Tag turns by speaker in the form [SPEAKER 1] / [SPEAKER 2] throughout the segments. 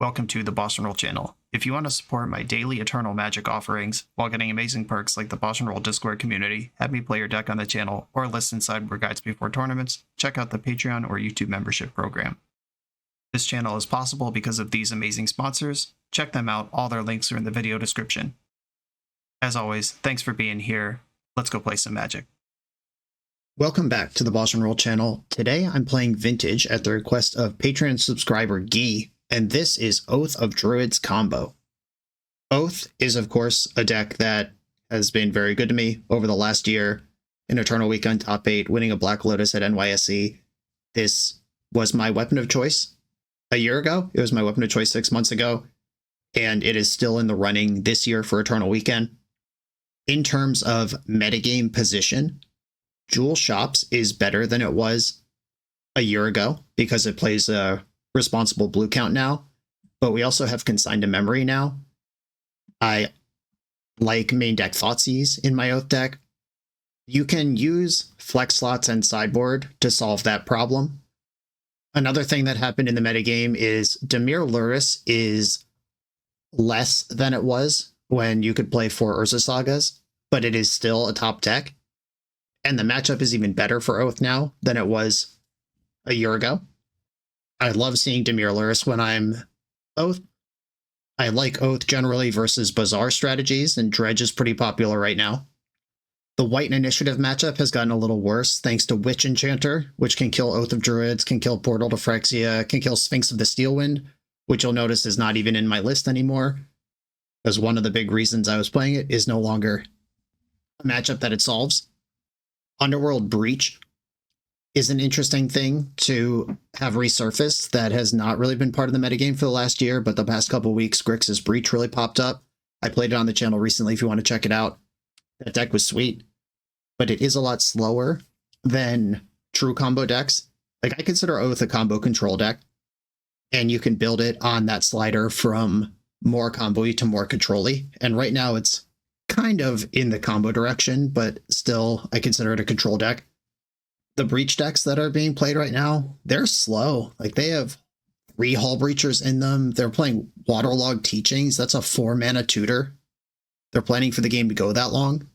[SPEAKER 1] welcome to the BoshNRoll channel. If you want to support my daily Eternal Magic offerings while getting amazing perks like the BoshNRoll Discord community, have me play your deck on the channel, or listen sideboard guides before tournaments, check out the Patreon or YouTube membership program. This channel is possible because of these amazing sponsors. Check them out, all their links are in the video description. As always, thanks for being here. Let's go play some Magic.
[SPEAKER 2] Welcome back to the BoshNRoll channel. Today I'm playing Vintage at the request of Patreon subscriber Guy, and this is Oath of Druids combo. Oath is, of course, a deck that has been very good to me over the last year. In Eternal Weekend top 8, winning a Black Lotus at NYSE. This was my weapon of choice a year ago. It was my weapon of choice 6 months ago, and it is still in the running this year for Eternal Weekend. In terms of metagame position, Jewel Shops is better than it was a year ago because it plays a responsible blue count now, but we also have Consigned to Memory now. I like main deck Thoughtseize in my Oath deck. You can use flex slots and sideboard to solve that problem. Another thing that happened in the metagame is Dimir Luris is less than it was when you could play 4 Urza Sagas, but it is still a top deck. And the matchup is even better for Oath now than it was a year ago. I love seeing Dimir Luris when I'm Oath. I like Oath generally versus Bazaar strategies, and Dredge is pretty popular right now. The White Initiative matchup has gotten a little worse thanks to Witch Enchanter, which can kill Oath of Druids, can kill Portal to Phyrexia, can kill Sphinx of the Steelwind, which you'll notice is not even in my list anymore, because one of the big reasons I was playing it is no longer a matchup that it solves. Underworld Breach is an interesting thing to have resurfaced that has not really been part of the metagame for the last year, but the past couple weeks, Grixis Breach really popped up. I played it on the channel recently if you want to check it out. That deck was sweet, but it is a lot slower than true combo decks. Like, I consider Oath a combo control deck, and you can build it on that slider from more combo-y to more control-y, and right now it's kind of in the combo direction, but still I consider it a control deck. The Breach decks that are being played right now, they're slow. Like, they have 3 Hull Breachers in them. They're playing Waterlogged Teachings. That's a 4-mana tutor. They're planning for the game to go that long.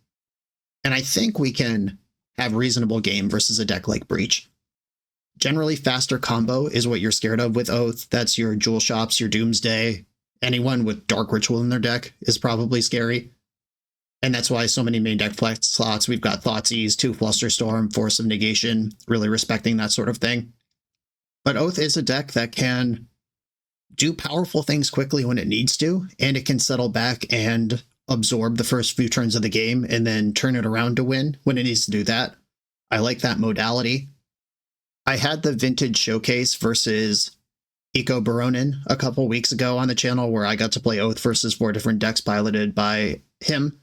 [SPEAKER 2] And I think we can have reasonable game versus a deck like Breach. Generally, faster combo is what you're scared of with Oath. That's your Jewel Shops, your Doomsday. Anyone with Dark Ritual in their deck is probably scary. And that's why so many main deck flex slots. We've got Thoughtseize, 2 Flusterstorm, Force of Negation, really respecting that sort of thing. But Oath is a deck that can do powerful things quickly when it needs to, and it can settle back and absorb the first few turns of the game and then turn it around to win when it needs to do that. I like that modality. I had the Vintage Showcase versus Eco Baronin a couple weeks ago on the channel where I got to play Oath versus 4 different decks piloted by him.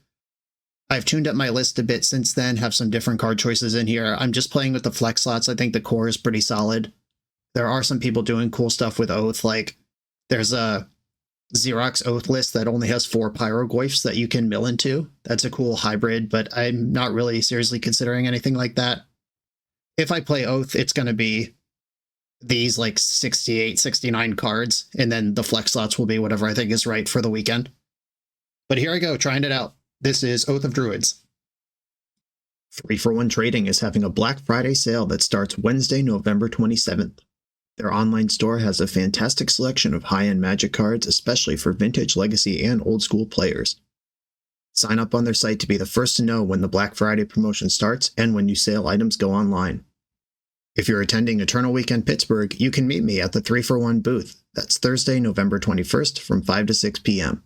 [SPEAKER 2] I've tuned up my list a bit since then, have some different card choices in here. I'm just playing with the flex slots. I think the core is pretty solid. There are some people doing cool stuff with Oath, like there's a Xerox Oath list that only has 4 Pyroglyphs that you can mill into. That's a cool hybrid, but I'm not really seriously considering anything like that. If I play Oath, it's going to be these like 68, 69 cards, and then the flex slots will be whatever I think is right for the weekend. But here I go, trying it out. This is Oath of Druids. 3-for-1 Trading is having a Black Friday sale that starts Wednesday, November 27th. Their online store has a fantastic selection of high-end Magic cards, especially for Vintage, Legacy, and Old School players. Sign up on their site to be the first to know when the Black Friday promotion starts and when new sale items go online. If you're attending Eternal Weekend Pittsburgh, you can meet me at the 3-for-1 booth. That's Thursday, November 21st from 5 to 6 p.m.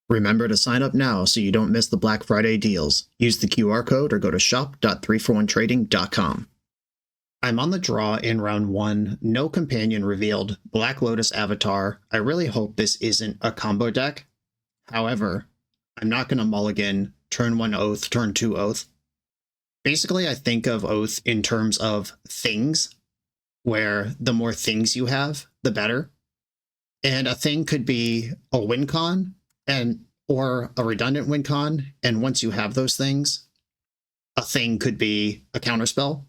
[SPEAKER 2] Remember to sign up now so you don't miss the Black Friday deals. Use the QR code or go to shop.3for1trading.com. I'm on the draw in round 1. No companion revealed. Black Lotus Avatar. I really hope this isn't a combo deck. However, I'm not going to mulligan turn 1 Oath, turn 2 Oath. Basically, I think of Oath in terms of things, where the more things you have, the better. And a thing could be a win con, or a redundant win con, and once you have those things, a thing could be a counterspell.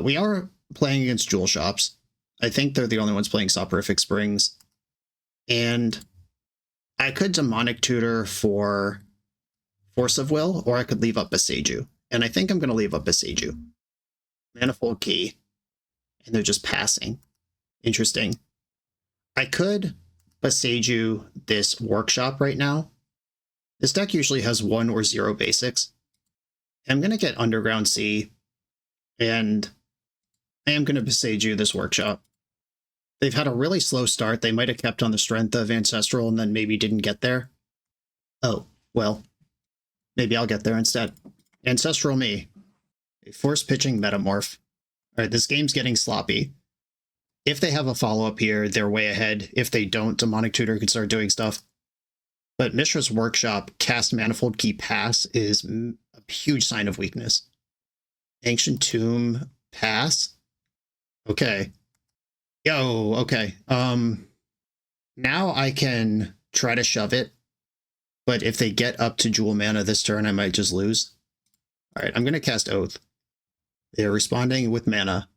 [SPEAKER 2] We are playing against Jewel Shops. I think they're the only ones playing Soporific Springs. And I could Demonic Tutor for Force of Will, or I could leave up Beseiju. And I think I'm going to leave up Beseiju. Manifold Key. And they're just passing. Interesting. I could Beseiju this Workshop right now. This deck usually has 1 or 0 basics. I'm going to get Underground Sea, and I am going to Beseiju this Workshop. They've had a really slow start. They might have kept on the strength of Ancestral and then maybe didn't get there. Oh, well, maybe I'll get there instead. Ancestral me. Force pitching Metamorph. All right, this game's getting sloppy. If they have a follow-up here, they're way ahead. If they don't, Demonic Tutor can start doing stuff. But Mishra's Workshop, cast Manifold Key, pass is a huge sign of weakness. Ancient Tomb, pass? Okay. Yo, okay. Now I can try to shove it, but if they get up to Jewel Mana this turn, I might just lose. Alright, I'm going to cast Oath. They're responding with mana.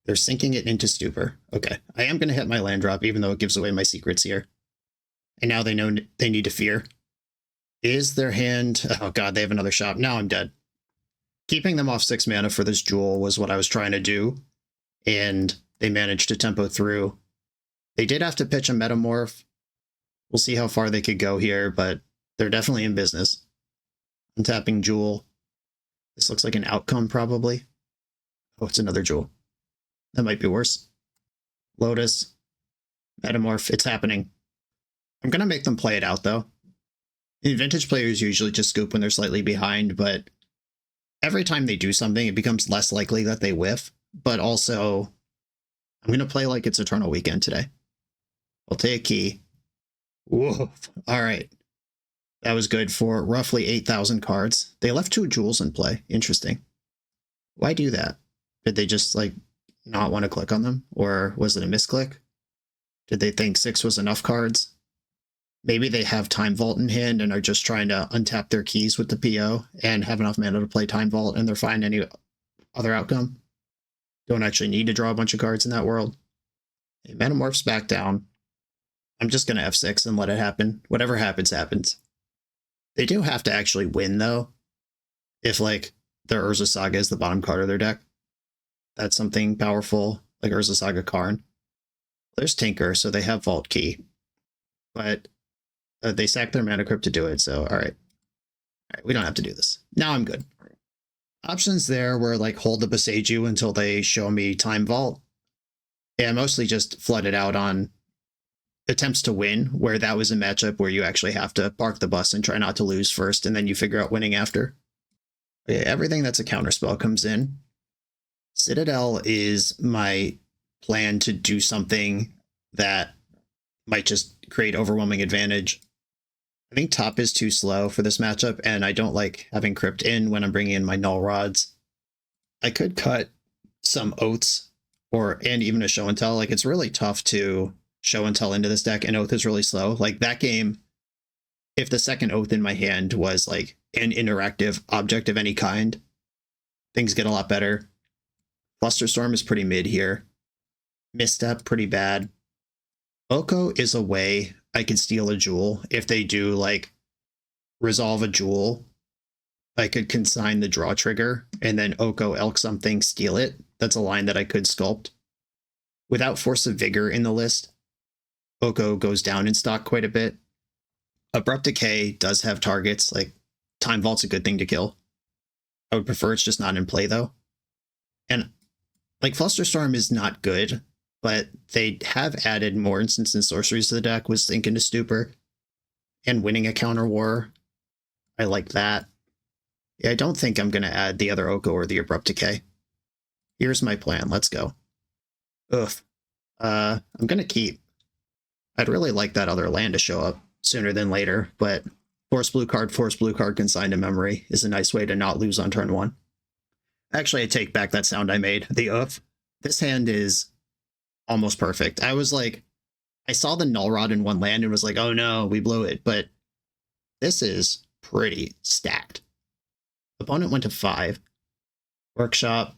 [SPEAKER 2] They're sinking it into Stupor. Okay, I am going to hit my land drop, even though it gives away my secrets here. And now they know they need to fear. Is their hand... Oh god, they have another shop. Now I'm dead. Keeping them off 6 mana for this Jewel was what I was trying to do, and they managed to tempo through. They did have to pitch a Metamorph. We'll see how far they could go here, but they're definitely in business. Untapping Jewel. This looks like an outcome, probably. Oh, it's another Jewel. That might be worse. Lotus. Metamorph. It's happening. I'm going to make them play it out, though. Vintage players usually just scoop when they're slightly behind, but every time they do something, it becomes less likely that they whiff. But also, I'm going to play like it's Eternal Weekend today. I'll take a key. Whoa. All right. That was good for roughly 8,000 cards. They left 2 Jewels in play. Interesting. Why do that? Did they just, like, not want to click on them? Or was it a misclick? Did they think 6 was enough cards? Maybe they have Time Vault in hand and are just trying to untap their keys with the PO and have enough mana to play Time Vault and they're fine any other outcome. Don't actually need to draw a bunch of cards in that world. Okay, Metamorph's back down. I'm just going to F6 and let it happen. Whatever happens, happens. They do have to actually win, though. If, like, their Urza Saga is the bottom card of their deck. That's something powerful, like Urza Saga Karn. There's Tinker, so they have Vault Key. But they sack their Mana Crypt to do it, so alright. Alright, we don't have to do this. Now I'm good. Options there were, like, hold the Beseiju until they show me Time Vault. Yeah, mostly just flooded out on attempts to win, where that was a matchup where you actually have to park the bus and try not to lose first, and then you figure out winning after. Okay, everything that's a counterspell comes in. Citadel is my plan to do something that might just create overwhelming advantage. I think top is too slow for this matchup, and I don't like having Crypt in when I'm bringing in my Null Rods. I could cut some Oaths, and even a Show and Tell. Like, it's really tough to Show and Tell into this deck, and Oath is really slow. Like, that game, if the second Oath in my hand was, like, an interactive object of any kind, things get a lot better. Flusterstorm is pretty mid here. Misstep, pretty bad. Oko is a way I could steal a Jewel. If they do, like, resolve a Jewel, I could consign the draw trigger, and then Oko elk something, steal it. That's a line that I could sculpt. Without Force of Vigor in the list, Oko goes down in stock quite a bit. Abrupt Decay does have targets, like Time Vault's a good thing to kill. I would prefer it's just not in play, though. And, like, Flusterstorm is not good, but they have added more instants and sorceries to the deck with Sink into Stupor and winning a counter war. I like that. Yeah, I don't think I'm going to add the other Oko or the Abrupt Decay. Here's my plan. Let's go. Ugh. I'm going to keep. I'd really like that other land to show up sooner than later, but force blue card consigned to memory is a nice way to not lose on turn 1. Actually, I take back that sound I made. The oof. This hand is almost perfect. I was like, I saw the Null Rod in one land and was like, oh no, we blew it. But this is pretty stacked. Opponent went to 5. Workshop.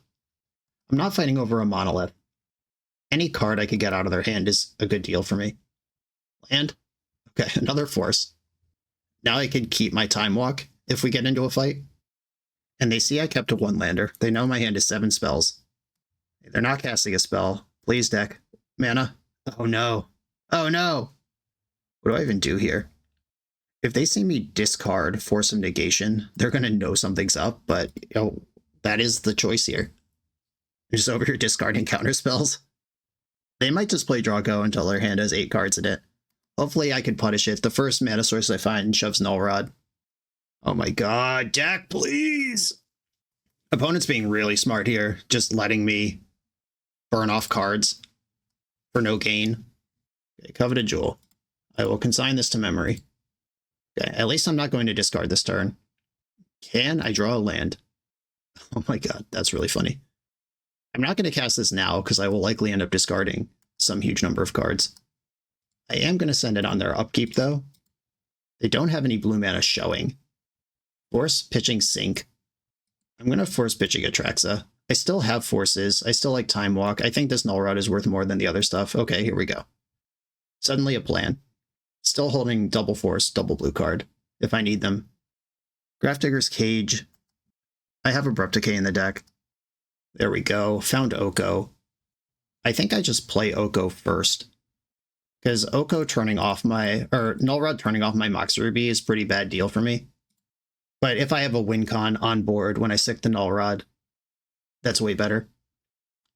[SPEAKER 2] I'm not fighting over a monolith. Any card I could get out of their hand is a good deal for me. Land. Okay, another force. Now I can keep my time walk if we get into a fight. And they see I kept a 1-lander. They know my hand is 7 spells. They're not casting a spell. Please, deck. Mana. Oh no. Oh no. What do I even do here? If they see me discard Force of Negation, they're going to know something's up, but that is the choice here. You're just over here discarding counter spells. They might just play draw go until their hand has 8 cards in it. Hopefully I can punish it. The first mana source I find shoves Null Rod. Oh my god, deck, please! Opponent's being really smart here, just letting me burn off cards for no gain. Okay, Coveted Jewel. I will consign this to memory. Okay, at least I'm not going to discard this turn. Can I draw a land? Oh my god, that's really funny. I'm not going to cast this now because I will likely end up discarding some huge number of cards. I am going to send it on their upkeep, though. They don't have any blue mana showing. Force pitching Sync. I'm going to force pitching Atraxa. I still have forces. I still like Time Walk. I think this Null Rod is worth more than the other stuff. Okay, here we go. Suddenly a plan. Still holding double force, double blue card, if I need them. Grafdigger's Cage. I have Abrupt Decay in the deck. There we go. Found Oko. I think I just play Oko first. Because Oko turning off my, or Null Rod turning off my Mox Ruby is a pretty bad deal for me. But if I have a win con on board when I stick the Null Rod, that's way better.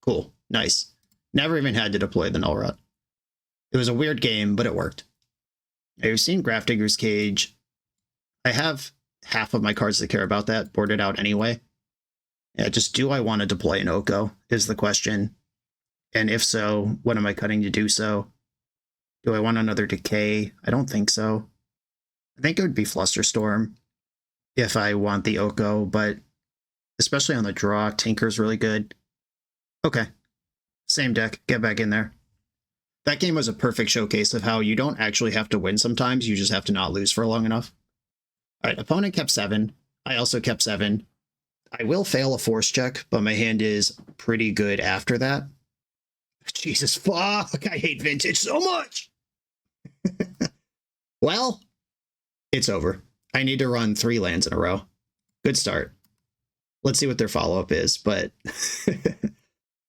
[SPEAKER 2] Cool. Nice. Never even had to deploy the Null Rod. It was a weird game, but it worked. I've seen Grafdigger's Cage. I have half of my cards that care about that boarded out anyway. Yeah, just do I want to deploy an Oko is the question. And if so, what am I cutting to do so? Do I want another Decay? I don't think so. I think it would be Flusterstorm if I want the Oko, but especially on the draw, Tinker's really good. Okay. Same deck. Get back in there. That game was a perfect showcase of how you don't actually have to win sometimes, you just have to not lose for long enough. Alright, opponent kept 7. I also kept 7. I will fail a force check, but my hand is pretty good after that. Jesus fuck, I hate Vintage so much! Well, it's over. I need to run 3 lands in a row. Good start. Let's see what their follow-up is, but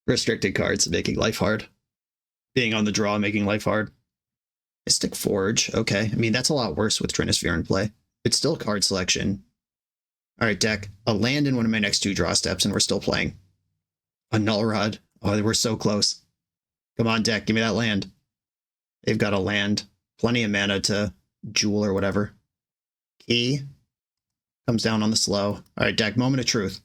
[SPEAKER 2] restricted cards making life hard. Being on the draw making life hard. Mystic Forge, okay. I mean, that's a lot worse with Trinisphere in play. It's still card selection. Alright, deck. A land in one of my next 2 draw steps, and we're still playing. A Null Rod. Oh, we're so close. Come on, deck, give me that land. They've got a land. Plenty of mana to Jewel or whatever. Key. Comes down on the slow. Alright, deck, moment of truth.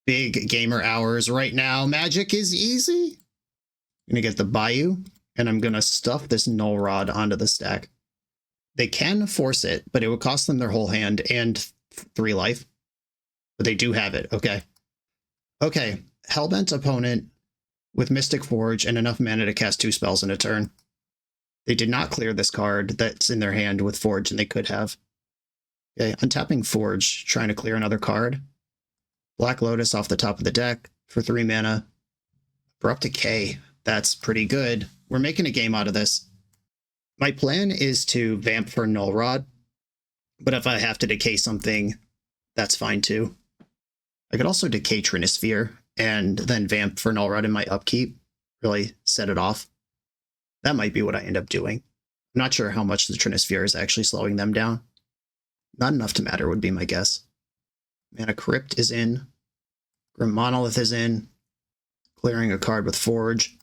[SPEAKER 2] Big gamer hours right now. Magic is easy. I'm going to get the Bayou, and I'm going to stuff this Null Rod onto the stack. They can force it, but it would cost them their whole hand and 3 life. But they do have it. Okay. Okay. Hellbent opponent with Mystic Forge and enough mana to cast 2 spells in a turn. They did not clear this card that's in their hand with Forge, and they could have. Okay, untapping Forge, trying to clear another card. Black Lotus off the top of the deck for 3 mana. Abrupt Decay. That's pretty good. We're making a game out of this. My plan is to vamp for Null Rod, but if I have to decay something, that's fine too. I could also decay Trinisphere and then vamp for Null Rod in my upkeep, really set it off. That might be what I end up doing. I'm not sure how much the Trinisphere is actually slowing them down. Not enough to matter would be my guess. Mana Crypt is in. Grim Monolith is in. Clearing a card with Forge.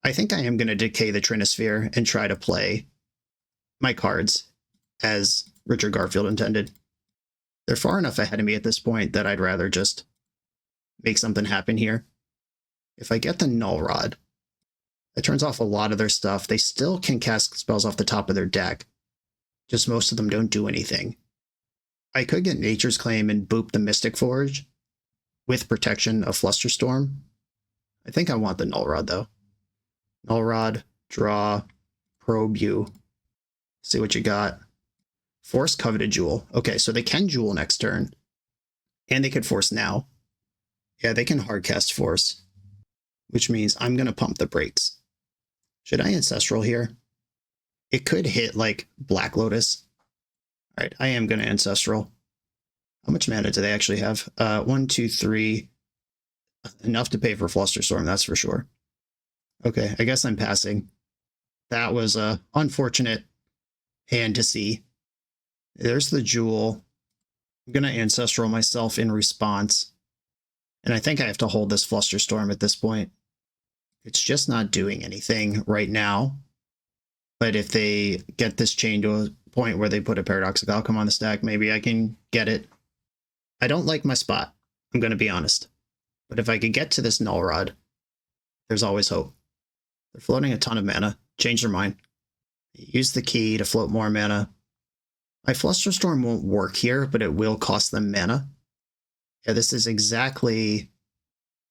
[SPEAKER 2] I think I am going to decay the Trinisphere and try to play my cards as Richard Garfield intended. They're far enough ahead of me at this point that I'd rather just make something happen here. If I get the Null Rod, that turns off a lot of their stuff. They still can cast spells off the top of their deck. Just most of them don't do anything. I could get Nature's Claim and boop the Mystic Forge with protection of Flusterstorm. I think I want the Null Rod, though. Null Rod, draw, probe you. See what you got. Force Coveted Jewel. Okay, so they can Jewel next turn. And they could Force now. Yeah, they can hardcast Force. Which means I'm going to pump the brakes. Should I Ancestral here? It could hit like Black Lotus. All right, I am going to Ancestral. How much mana do they actually have? 1, 2, 3. Enough to pay for Flusterstorm, that's for sure. Okay, I guess I'm passing. That was a unfortunate hand to see. There's the Jewel. I'm going to Ancestral myself in response. And I think I have to hold this Flusterstorm at this point. It's just not doing anything right now. But if they get this chain to a point where they put a Paradoxic Outcome on the stack, maybe I can get it. I don't like my spot, I'm going to be honest. But if I could get to this Null Rod, there's always hope. They're floating a ton of mana. Change their mind. Use the key to float more mana. My Flusterstorm won't work here, but it will cost them mana. Yeah, this is exactly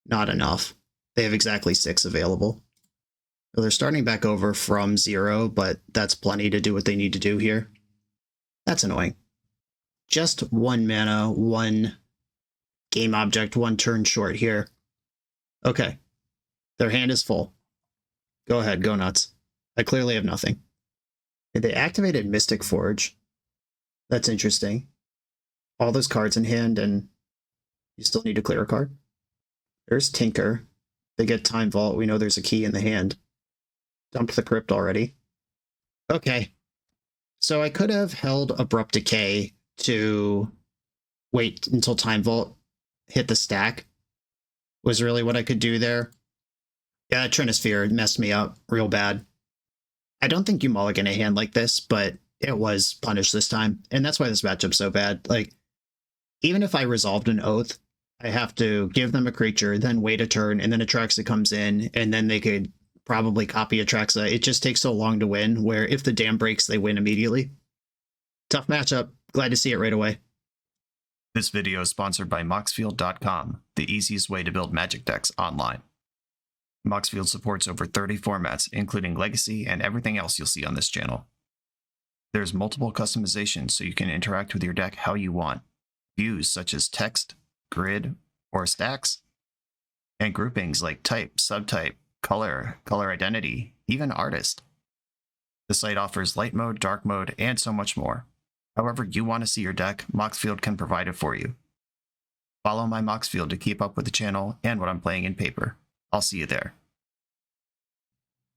[SPEAKER 2] not enough. They have exactly 6 available. So they're starting back over from 0, but that's plenty to do what they need to do here. That's annoying. Just 1 mana, 1 game object, 1 turn short here. Okay. Their hand is full. Go ahead, go nuts. I clearly have nothing. They activated Mystic Forge. That's interesting. All those cards in hand, and you still need to clear a card. There's Tinker. They get Time Vault. We know there's a key in the hand. Dumped the Crypt already. Okay. So I could have held Abrupt Decay to wait until Time Vault hit the stack. Was really what I could do there. Yeah, Trinisphere messed me up real bad. I don't think you mulligan a hand like this, but it was punished this time. And that's why this matchup's so bad. Like, even if I resolved an Oath, I have to give them a creature, then wait a turn, and then Atraxa comes in, and then they could probably copy Atraxa. It just takes so long to win, where if the dam breaks, they win immediately. Tough matchup. Glad to see it right away.
[SPEAKER 1] This video is sponsored by Moxfield.com, the easiest way to build Magic decks online. Moxfield supports over 30 formats, including Legacy and everything else you'll see on this channel. There's multiple customizations so you can interact with your deck how you want. Views such as text, grid, or stacks, and groupings like type, subtype, color, color identity, even artist. The site offers light mode, dark mode, and so much more. However you want to see your deck, Moxfield can provide it for you. Follow my Moxfield to keep up with the channel and what I'm playing in paper. I'll see you there.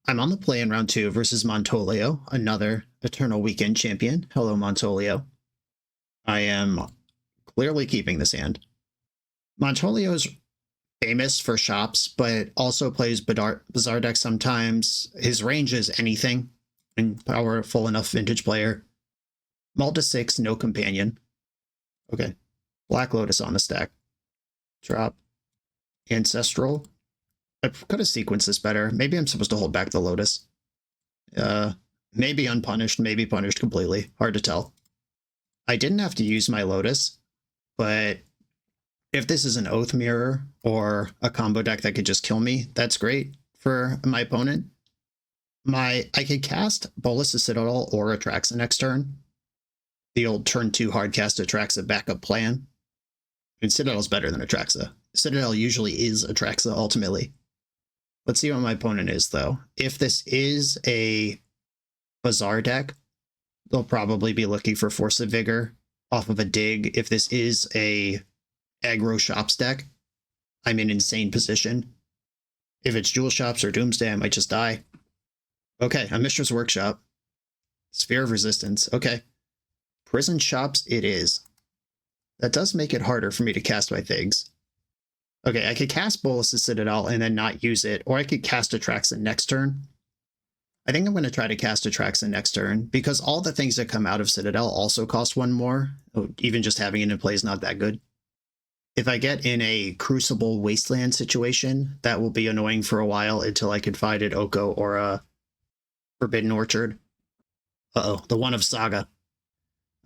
[SPEAKER 2] I'm on the play in round 2 versus Montolio, another Eternal Weekend champion. Hello, Montolio. I am clearly keeping this hand. Montolio is famous for shops, but also plays Bazaar decks sometimes. His range is anything, and powerful enough vintage player. Malta 6, no companion. Okay. Black Lotus on the stack. Drop. Ancestral. I could have sequenced this better. Maybe I'm supposed to hold back the Lotus. Maybe unpunished, maybe punished completely. Hard to tell. I didn't have to use my Lotus, but if this is an Oath Mirror or a combo deck that could just kill me, that's great for my opponent. I could cast Bolas' Citadel or Atraxa next turn. The old turn 2 hardcast Atraxa backup plan. And Citadel's better than Atraxa. Citadel usually is Atraxa ultimately. Let's see what my opponent is, though. If this is a Bazaar deck, they'll probably be looking for Force of Vigor off of a dig. If this is a aggro shops deck, I'm in insane position. If it's Jewel Shops or Doomsday, I might just die. Okay, a Mistress Workshop. Sphere of Resistance. Okay. Prison Shops it is. That does make it harder for me to cast my things. Okay, I could cast Bolas' Citadel and then not use it, or I could cast Atraxa next turn. I think I'm going to try to cast Atraxa next turn, because all the things that come out of Citadel also cost 1 more. Even just having it in play is not that good. If I get in a Crucible Wasteland situation, that will be annoying for a while until I can find an Oko or a Forbidden Orchard. Uh-oh, the one of Saga.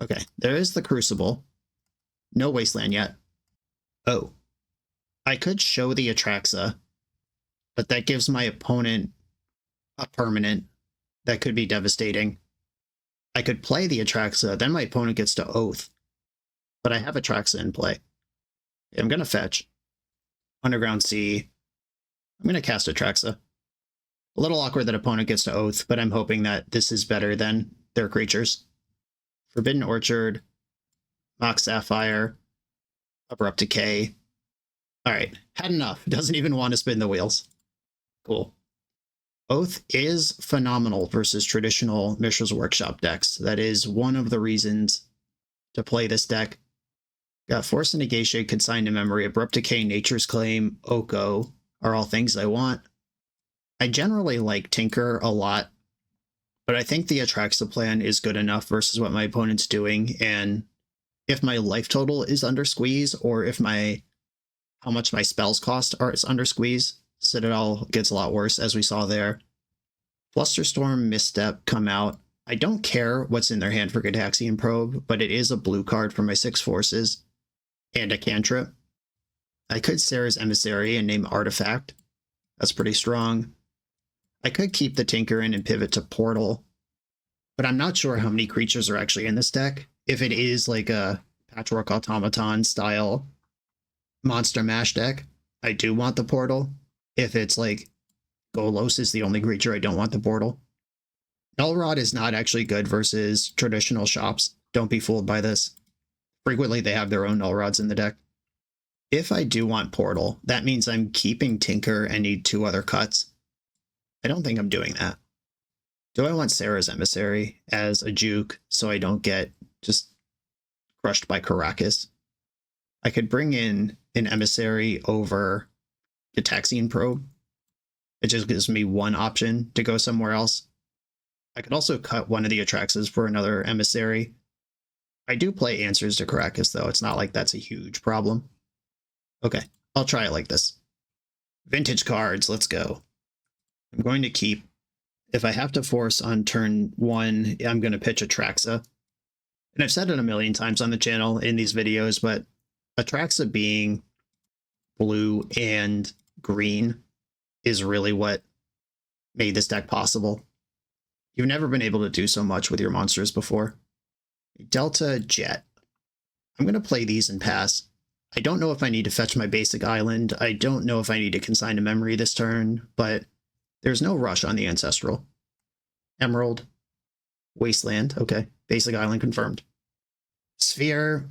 [SPEAKER 2] Okay, there is the Crucible. No Wasteland yet. Oh. I could show the Atraxa, but that gives my opponent a permanent that could be devastating. I could play the Atraxa, then my opponent gets to Oath, but I have Atraxa in play. I'm going to fetch. Underground Sea. I'm going to cast Atraxa. A little awkward that opponent gets to Oath, but I'm hoping that this is better than their creatures. Forbidden Orchard, Mox Sapphire, Abrupt Decay. Alright, had enough. Doesn't even want to spin the wheels. Cool. Oath is phenomenal versus traditional Mishra's Workshop decks. That is one of the reasons to play this deck. Got Force and Negation, Consign to Memory, Abrupt Decay, Nature's Claim, Oko are all things I want. I generally like Tinker a lot, but I think the Atraxa plan is good enough versus what my opponent's doing, and if my life total is under squeeze, or if how much my spells cost is under squeeze, Citadel gets a lot worse, as we saw there. Flusterstorm, Misstep come out. I don't care what's in their hand for Gitaxian Probe, but it is a blue card for my 6 forces and a cantrip. I could Sarah's Emissary and name Artifact. That's pretty strong. I could keep the Tinker in and pivot to Portal, but I'm not sure how many creatures are actually in this deck. If it is like a Patchwork Automaton style Monster Mash deck, I do want the Portal. If it's like Golos is the only creature, I don't want the Portal. Nullrod is not actually good versus traditional shops. Don't be fooled by this. Frequently they have their own Nullrods in the deck. If I do want Portal, that means I'm keeping Tinker and need 2 other cuts. I don't think I'm doing that. Do I want Sarah's Emissary as a juke so I don't get just crushed by Caracas? I could bring in an Emissary over Gitaxian Probe. It just gives me one option to go somewhere else. I could also cut one of the Atraxas for another Emissary. I do play Answers to Caracas, though. It's not like that's a huge problem. Okay, I'll try it like this. Vintage cards, let's go. I'm going to keep... If I have to force on turn 1, I'm going to pitch Atraxa. And I've said it a million times on the channel in these videos, but Atraxa being blue and green is really what made this deck possible. You've never been able to do so much with your monsters before. Delta Jet. I'm going to play these and pass. I don't know if I need to fetch my basic island. I don't know if I need to consign to memory this turn, but there's no rush on the Ancestral. Emerald. Wasteland. Okay. Basic island confirmed. Sphere.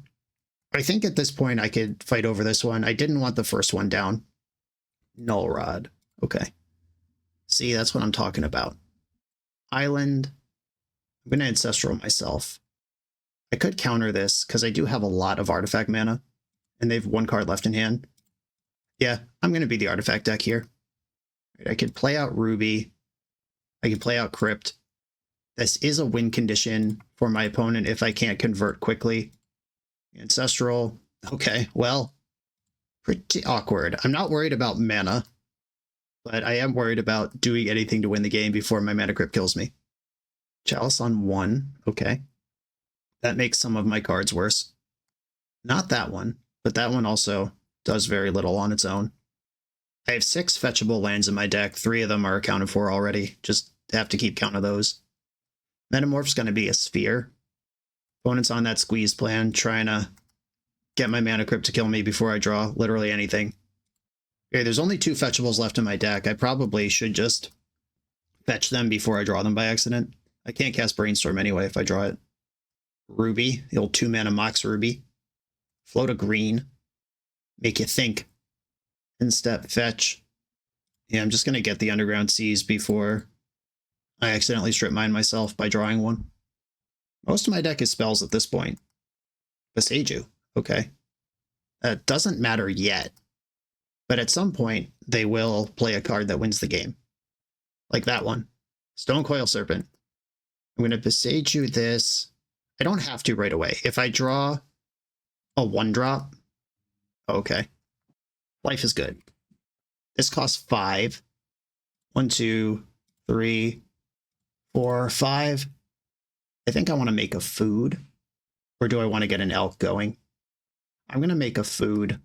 [SPEAKER 2] I think at this point I could fight over this one. I didn't want the first one down. Null Rod. Okay. See, that's what I'm talking about. Island. I'm going to Ancestral myself. I could counter this because I do have a lot of artifact mana, and they have 1 card left in hand. Yeah, I'm going to be the artifact deck here. I could play out Ruby. I could play out Crypt. This is a win condition for my opponent if I can't convert quickly. Ancestral. Okay, well, pretty awkward. I'm not worried about mana, but I am worried about doing anything to win the game before my Mana Crypt kills me. Chalice on 1. Okay. That makes some of my cards worse. Not that one, but that one also does very little on its own. I have 6 fetchable lands in my deck. 3 of them are accounted for already. Just have to keep count of those. Metamorph's going to be a Sphere. Opponent's on that squeeze plan, trying to get my Mana Crypt to kill me before I draw literally anything. Okay, there's only 2 fetchables left in my deck. I probably should just fetch them before I draw them by accident. I can't cast Brainstorm anyway if I draw it. Ruby, the old 2-mana Mox Ruby. Float a green. Make you think. Instep fetch. Yeah, I'm just going to get the Underground Seas before I accidentally strip mine myself by drawing one. Most of my deck is spells at this point. Beseiju. Okay. That doesn't matter yet. But at some point, they will play a card that wins the game. Like that one. Stonecoil Serpent. I'm going to Beseiju this. I don't have to right away. If I draw a 1-drop, okay. Life is good. This costs 5. 1, 2, 3, 4, 5. I think I want to make a food. Or do I want to get an elk going? I'm going to make a food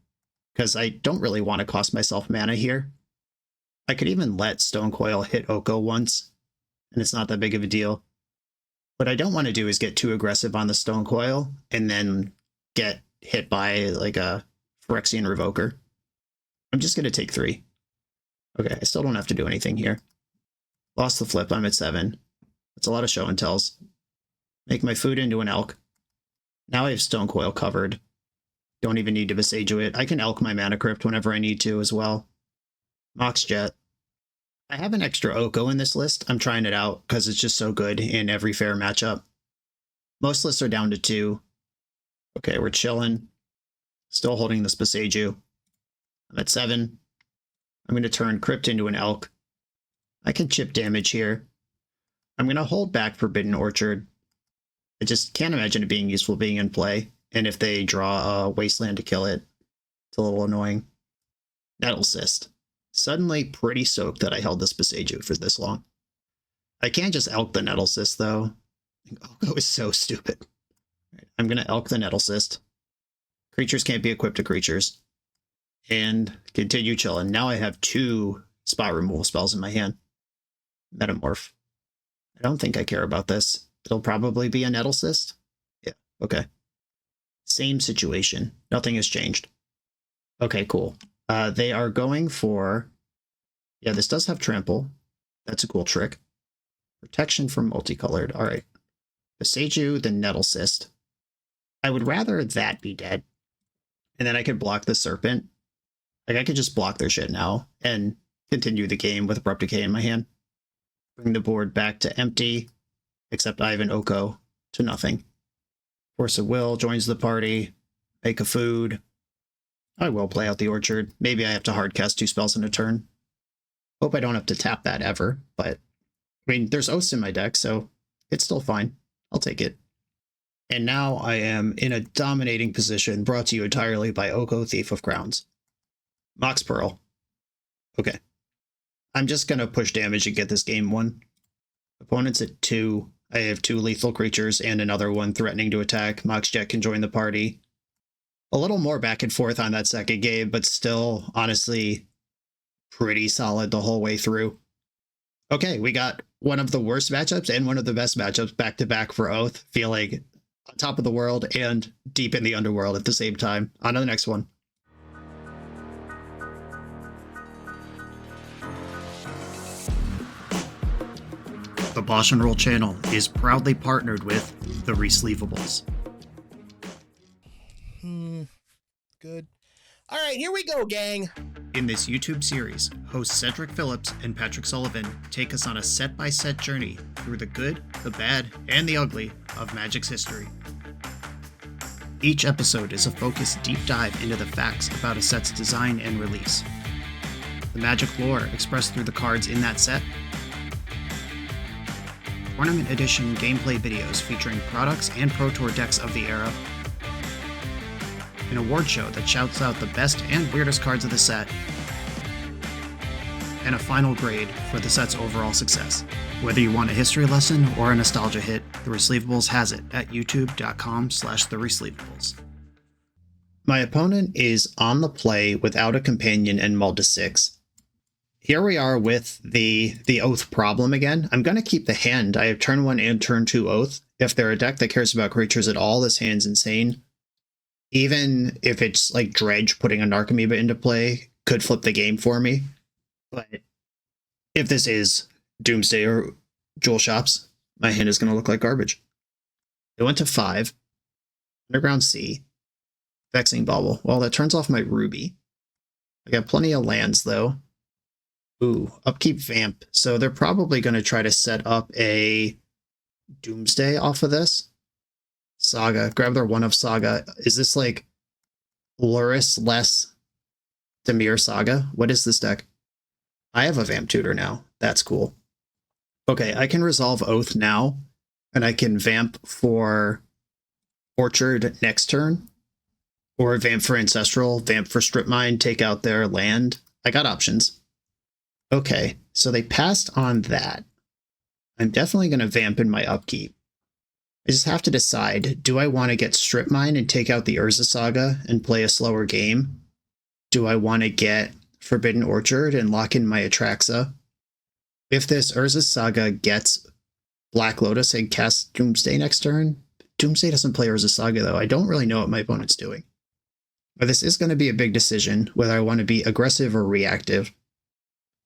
[SPEAKER 2] because I don't really want to cost myself mana here. I could even let Stonecoil hit Oko once, and it's not that big of a deal. What I don't want to do is get too aggressive on the Stonecoil and then get hit by like a Phyrexian Revoker. I'm just going to take 3. Okay, I still don't have to do anything here. Lost the flip. I'm at 7. That's a lot of show and tells. Make my food into an elk. Now I have Stone Coil covered. Don't even need to Besaju it. I can elk my Mana Crypt whenever I need to as well. Mox Jet. I have an extra Oko in this list. I'm trying it out because it's just so good in every fair matchup. Most lists are down to 2. Okay, we're chilling. Still holding this Besaju. I'm at 7. I'm going to turn Crypt into an elk. I can chip damage here. I'm going to hold back Forbidden Orchard. I just can't imagine it being useful being in play. And if they draw a Wasteland to kill it, it's a little annoying. Nettle Cyst. Suddenly pretty soaked that I held this Besaju for this long. I can't just elk the Nettle Cyst, though. Oko is so stupid. I'm going to elk the Nettle Cyst. Creatures can't be equipped to creatures. And continue chilling. Now I have 2 spot removal spells in my hand. Metamorph. I don't think I care about this. It'll probably be a Nettle Cyst. Yeah, okay. Same situation. Nothing has changed. Okay, cool. They are going for... Yeah, this does have trample. That's a cool trick. Protection from multicolored. All right. Besaju, the Nettle Cyst. I would rather that be dead. And then I could block the Serpent. Like, I could just block their shit now and continue the game with Abrupt Decay in my hand. Bring the board back to empty, except I have an Oko to nothing. Force of Will joins the party. Make a food. I will play out the Orchard. Maybe I have to hardcast 2 spells in a turn. Hope I don't have to tap that ever, but... I mean, there's Oaths in my deck, so it's still fine. I'll take it. And now I am in a dominating position, brought to you entirely by Oko, Thief of Crowns. Mox Pearl. Okay. I'm just going to push damage and get this game won. Opponent's at 2. I have 2 lethal creatures and another one threatening to attack. Mox Jet can join the party. A little more back and forth on that second game, but still, honestly, pretty solid the whole way through. Okay, we got one of the worst matchups and one of the best matchups back-to-back for Oath, feeling on top of the world and deep in the underworld at the same time. On to the next one. The BoshNRoll channel is proudly partnered with the Resleevables.
[SPEAKER 3] Good. All right, here we go, gang.
[SPEAKER 2] In this YouTube series, hosts Cedric Phillips and Patrick Sullivan take us on a set-by-set journey through the good, the bad, and the ugly of Magic's history. Each episode is a focused deep dive into the facts about a set's design and release, the Magic lore expressed through the cards in that set, Tournament Edition gameplay videos featuring products and Pro Tour decks of the era, an award show that shouts out the best and weirdest cards of the set, and a final grade for the set's overall success. Whether you want a history lesson or a nostalgia hit, The Resleevables has it at youtube.com/theresleevables. My opponent is on the play without a companion and mulled to 6. Here we are with the Oath problem again. I'm going to keep the hand. I have turn 1 and turn 2 Oath. If they're a deck that cares about creatures at all, this hand's insane. Even if it's like Dredge putting a Narcomoeba into play, could flip the game for me. But if this is Doomsday or Jewel Shops, my hand is going to look like garbage. It went to 5. Underground Sea. Vexing Bauble. Well, that turns off my Ruby. I got plenty of lands, though. Ooh, Upkeep Vamp. So they're probably going to try to set up a Doomsday off of this. Saga. Grab their one of Saga. Is this like Luris less Dimir Saga? What is this deck? I have a Vamp Tutor now. That's cool. Okay, I can resolve Oath now, and I can Vamp for Orchard next turn, or Vamp for Ancestral, Vamp for Strip Mine, take out their land. I got options. Okay, so they passed on that. I'm definitely going to Vamp in my upkeep. I just have to decide, do I want to get Strip Mine and take out the Urza Saga and play a slower game? Do I want to get Forbidden Orchard and lock in my Atraxa? If this Urza Saga gets Black Lotus and casts Doomsday next turn, Doomsday doesn't play Urza Saga though. I don't really know what my opponent's doing. But this is going to be a big decision, whether I want to be aggressive or reactive.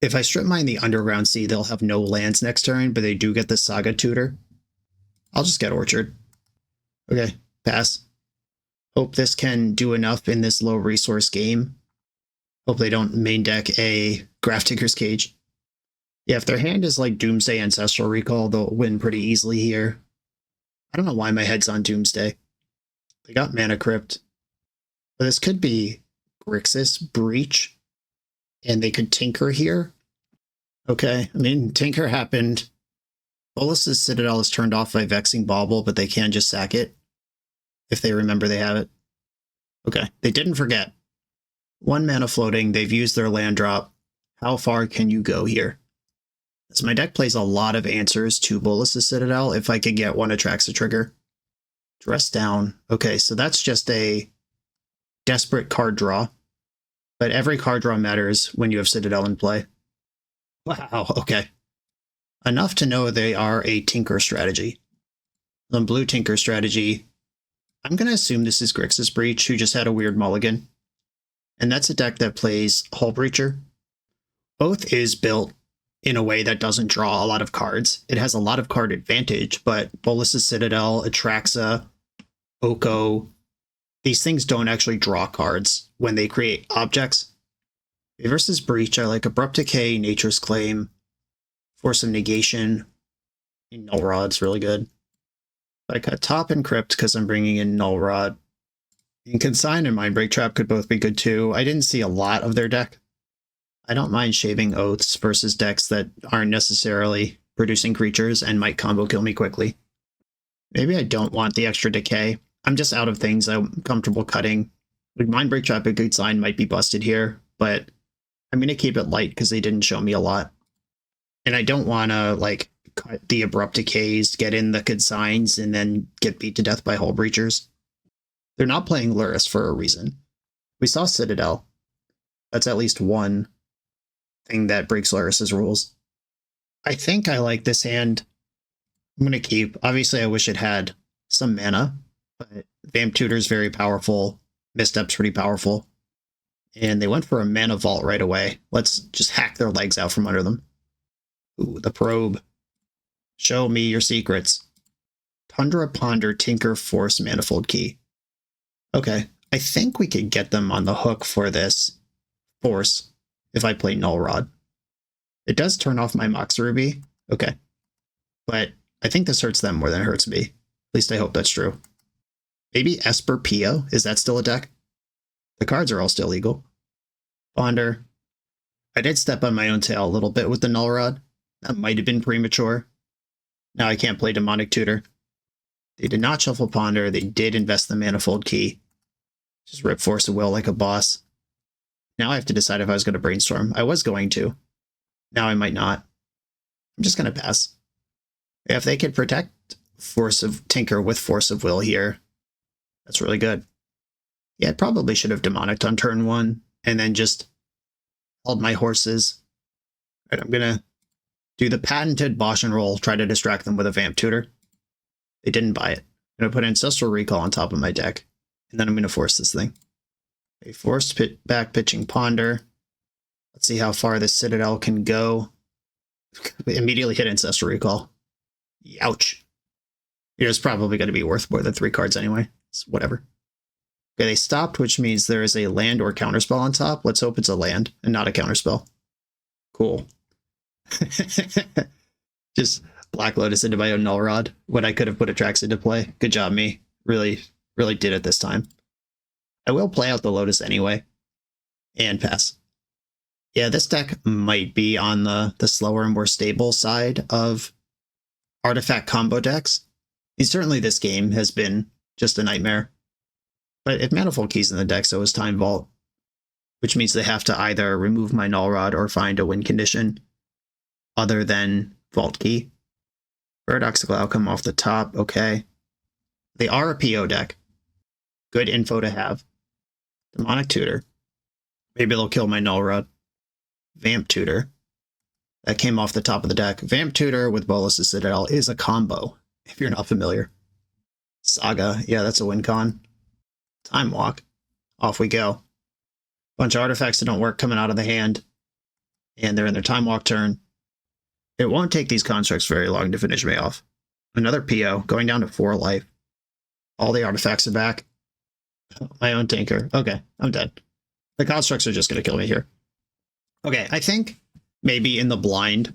[SPEAKER 2] If I strip mine the Underground Sea, they'll have no lands next turn, but they do get the Saga Tutor. I'll just get Orchard. Okay, pass. Hope this can do enough in this low resource game. Hope they don't main deck a Grafdigger's Cage. Yeah, if their hand is like Doomsday Ancestral Recall, they'll win pretty easily here. I don't know why my head's on Doomsday. They got Mana Crypt. But this could be Grixis Breach, and they could Tinker here. Okay, I mean, Tinker happened. Bolas's Citadel is turned off by Vexing Bauble, but they can just sack it if they remember they have it. Okay, they didn't forget. 1 mana floating, they've used their land drop. How far can you go here? So my deck plays a lot of answers to Bolas's Citadel if I could get one Atraxa trigger. Dress down. Okay, so that's just a desperate card draw. But every card draw matters when you have Citadel in play. Wow, okay. Enough to know they are a Tinker strategy. The blue Tinker strategy, I'm going to assume this is Grixis Breach, who just had a weird mulligan. And that's a deck that plays Hull Breacher. Oath is built in a way that doesn't draw a lot of cards. It has a lot of card advantage, but Bolas's Citadel, Atraxa, Oko, these things don't actually draw cards when they create objects. Versus Breach, I like Abrupt Decay, Nature's Claim, Force of Negation, and Null Rod's really good. I cut Top and Crypt because I'm bringing in Null Rod. And Consign and Mindbreak Trap could both be good too. I didn't see a lot of their deck. I don't mind shaving Oaths versus decks that aren't necessarily producing creatures and might combo kill me quickly. Maybe I don't want the extra decay. I'm just out of things I'm comfortable cutting. Like Mindbreak Trap and Consign might be busted here, but I'm going to keep it light because they didn't show me a lot. And I don't want to like cut the Abrupt Decays, get in the Consigns, and then get beat to death by Hull Breachers. They're not playing Lurrus for a reason. We saw Citadel. That's at least one thing that breaks Lurrus's rules. I think I like this hand. I'm going to keep. Obviously, I wish it had some mana, but Vamp Tutor's very powerful. Misstep's pretty powerful. And they went for a Mana Vault right away. Let's just hack their legs out from under them. Ooh, the Probe. Show me your secrets. Tundra, Ponder, Tinker, Force, Manifold Key. Okay, I think we could get them on the hook for this Force if I play Null Rod. It does turn off my Mox Ruby. Okay. But I think this hurts them more than it hurts me. At least I hope that's true. Maybe Esper Pio? Is that still a deck? The cards are all still legal. Ponder. I did step on my own tail a little bit with the Null Rod. That might have been premature. Now I can't play Demonic Tutor. They did not shuffle Ponder. They did invest the Manifold Key. Just rip Force of Will like a boss. Now I have to decide if I was going to Brainstorm. I was going to. Now I might not. I'm just going to pass. If they could protect Force of Tinker with Force of Will here, that's really good. Yeah, I probably should have Demonicked on turn 1 and then just held my horses. All right, I'm going to do the patented BoshNRoll, try to distract them with a Vamp Tutor. They didn't buy it. I'm going to put Ancestral Recall on top of my deck, and then I'm going to force this thing. A forced back pitching Ponder. Let's see how far this Citadel can go. Immediately hit Ancestral Recall. Ouch. It was probably going to be worth more than 3 cards anyway. It's whatever. Okay, they stopped, which means there is a land or counterspell on top. Let's hope it's a land and not a counterspell. Cool. Just Black Lotus into my own Null Rod when I could have put Atraxa into play. Good job, me. Really did it this time. I will play out the Lotus anyway. And pass. Yeah, this deck might be on the slower and more stable side of artifact combo decks. Certainly this game has been just a nightmare. But if Manifold Key's in the deck, so is Time Vault. Which means they have to either remove my Null Rod or find a win condition other than Vault Key. Paradoxical Outcome off the top, okay. They are a PO deck. Good info to have. Demonic Tutor. Maybe they'll kill my Null Rod. Vamp Tutor. That came off the top of the deck. Vamp Tutor with Bolas's Citadel is a combo, if you're not familiar. Saga, yeah, that's a win con. Time Walk. Off we go. Bunch of artifacts that don't work coming out of the hand. And they're in their time walk turn. It won't take these constructs very long to finish me off. Another PO, going down to 4 life. All the artifacts are back. My own tinker. Okay, I'm dead. The constructs are just going to kill me here. Okay, I think maybe in the blind,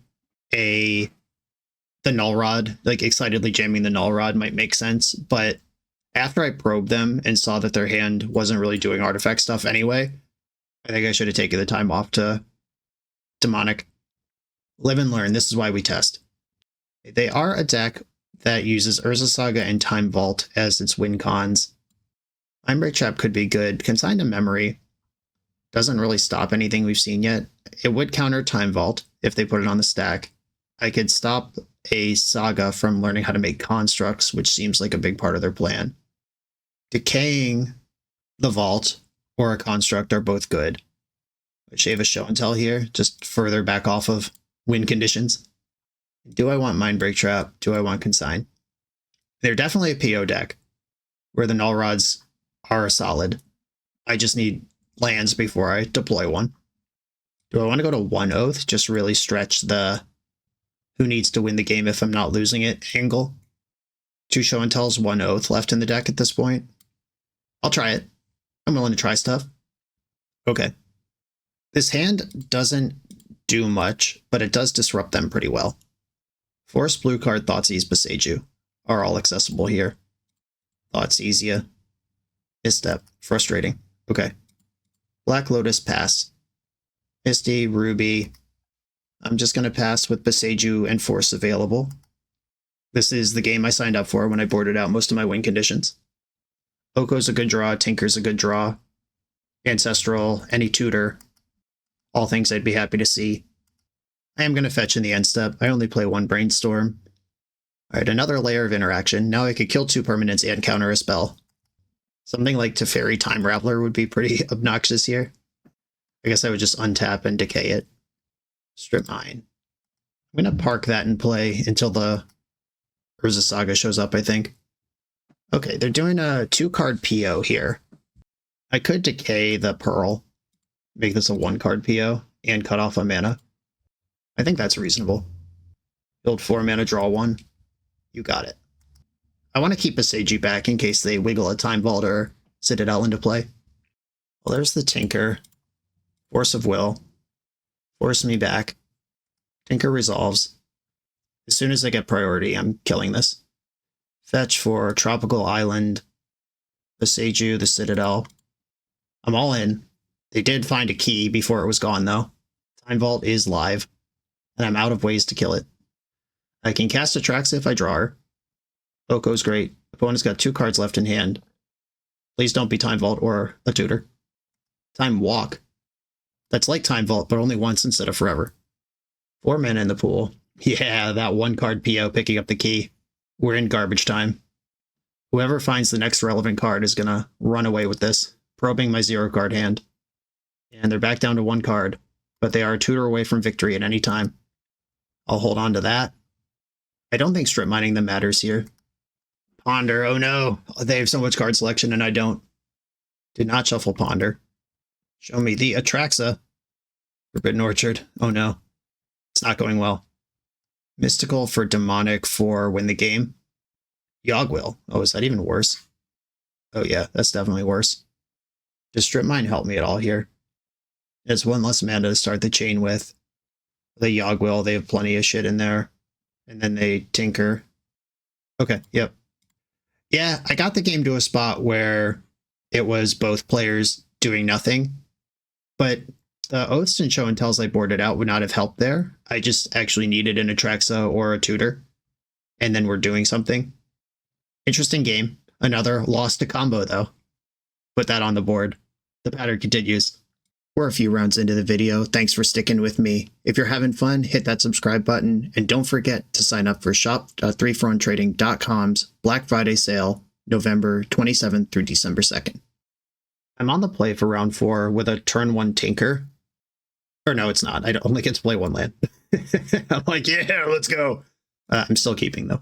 [SPEAKER 2] the null rod, like excitedly jamming the null rod might make sense, but after I probed them and saw that their hand wasn't really doing artifact stuff anyway, I think I should have taken the time off to demonic. Live and learn. This is why we test. They are a deck that uses Urza Saga and Time Vault as its win cons. Mindbreak Trap could be good. Consign to Memory doesn't really stop anything we've seen yet. It would counter Time Vault if they put it on the stack. I could stop a Saga from learning how to make constructs, which seems like a big part of their plan. Decaying the Vault or a construct are both good. I shave a show and tell here, just further back off of win conditions. Do I want Mindbreak Trap? Do I want Consign? They're definitely a PO deck where the null rods are solid. I just need lands before I deploy one. Do I want to go to 1 Oath? Just really stretch the who needs to win the game if I'm not losing it angle. 2 show and tells, 1 Oath left in the deck at this point. I'll try it. I'm willing to try stuff. Okay. This hand doesn't do much, but it does disrupt them pretty well. Forest blue card, Thoughtseize, Boseiju are all accessible here. Thoughtseizia. Misstep. Frustrating. Okay. Black Lotus, pass. Misty, Ruby. I'm just going to pass with Boseiju and Force available. This is the game I signed up for when I boarded out most of my win conditions. Oko's a good draw, Tinker's a good draw. Ancestral, any tutor. All things I'd be happy to see. I am going to fetch in the end step. I only play 1 Brainstorm. Alright, another layer of interaction. Now I could kill 2 permanents and counter a spell. Something like Teferi Time Raveler would be pretty obnoxious here. I guess I would just untap and decay it. Strip Mine. I'm going to park that in play until the Urza Saga shows up, I think. Okay, they're doing a 2-card PO here. I could decay the Pearl, make this a 1-card PO, and cut off a mana. I think that's reasonable. Build 4 mana, draw 1. You got it. I want to keep Boseiju back in case they wiggle a Time Vault or Citadel into play. Well, there's the Tinker. Force of Will. Force me back. Tinker resolves. As soon as I get priority, I'm killing this. Fetch for Tropical Island. Boseiju, the Citadel. I'm all in. They did find a key before it was gone, though. Time Vault is live, and I'm out of ways to kill it. I can cast Atraxa if I draw her. Oko's great. Opponent's got 2 cards left in hand. Please don't be Time Vault or a tutor. Time Walk. That's like Time Vault, but only once instead of forever. 4 mana in the pool. Yeah, that 1-card PO picking up the key. We're in garbage time. Whoever finds the next relevant card is going to run away with this, probing my 0-card hand. And they're back down to 1 card, but they are a tutor away from victory at any time. I'll hold on to that. I don't think strip mining them matters here. Ponder, oh no, they have so much card selection and I don't. Did not shuffle Ponder. Show me the Atraxa. Forbidden Orchard, oh no. It's not going well. Mystical for Demonic for win the game. Yogwill, oh, is that even worse? Oh yeah, that's definitely worse. Does strip mine help me at all here? There's 1 less mana to start the chain with. The Yogwill, they have plenty of shit in there. And then they Tinker. Okay, yep. Yeah, I got the game to a spot where it was both players doing nothing. But the Oaths and Show and Tells I boarded out would not have helped there. I just actually needed an Atraxa or a tutor. And then we're doing something. Interesting game. Another loss to combo, though. Put that on the board. The pattern continues. We're a few rounds into the video. Thanks for sticking with me. If you're having fun, hit that subscribe button. And don't forget to sign up for shop.3frontrading.com's Black Friday sale, November 27th through December 2nd. I'm on the play for round 4 with a turn 1 Tinker. Or no, it's not. I only get to play 1 land. I'm like, yeah, let's go. I'm still keeping, though.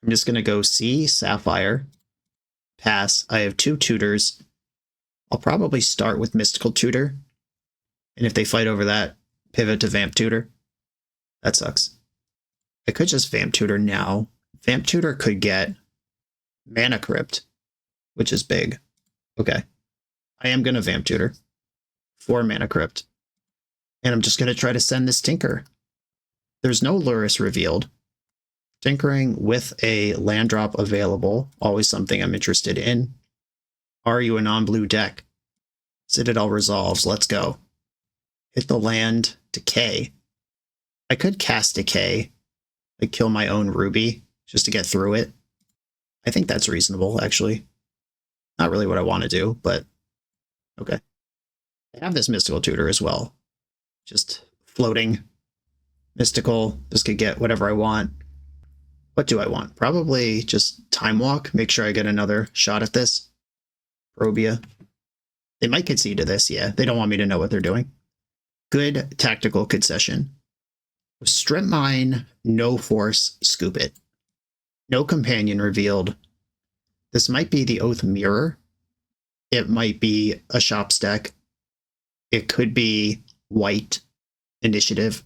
[SPEAKER 2] I'm just going to go C, Sapphire, pass. I have 2 tutors. I'll probably start with Mystical Tutor. And if they fight over that, pivot to Vamp Tutor. That sucks. I could just Vamp Tutor now. Vamp Tutor could get Mana Crypt, which is big. Okay. I am going to Vamp Tutor for Mana Crypt. And I'm just going to try to send this Tinker. There's no Lurrus revealed. Tinkering with a land drop available, always something I'm interested in. Are you a non-blue deck? Citadel resolves, let's go. Hit the land, Decay. I could cast Decay, like kill my own Ruby, just to get through it. I think that's reasonable, actually. Not really what I want to do, but okay. I have this Mystical Tutor as well. Just floating. Mystical, just could get whatever I want. What do I want? Probably just Time Walk, make sure I get another shot at this. Probia. They might concede to this, yeah. They don't want me to know what they're doing. Good tactical concession. Strip Mine, no force, scoop it. No companion revealed. This might be the Oath Mirror. It might be a Shops deck. It could be white initiative.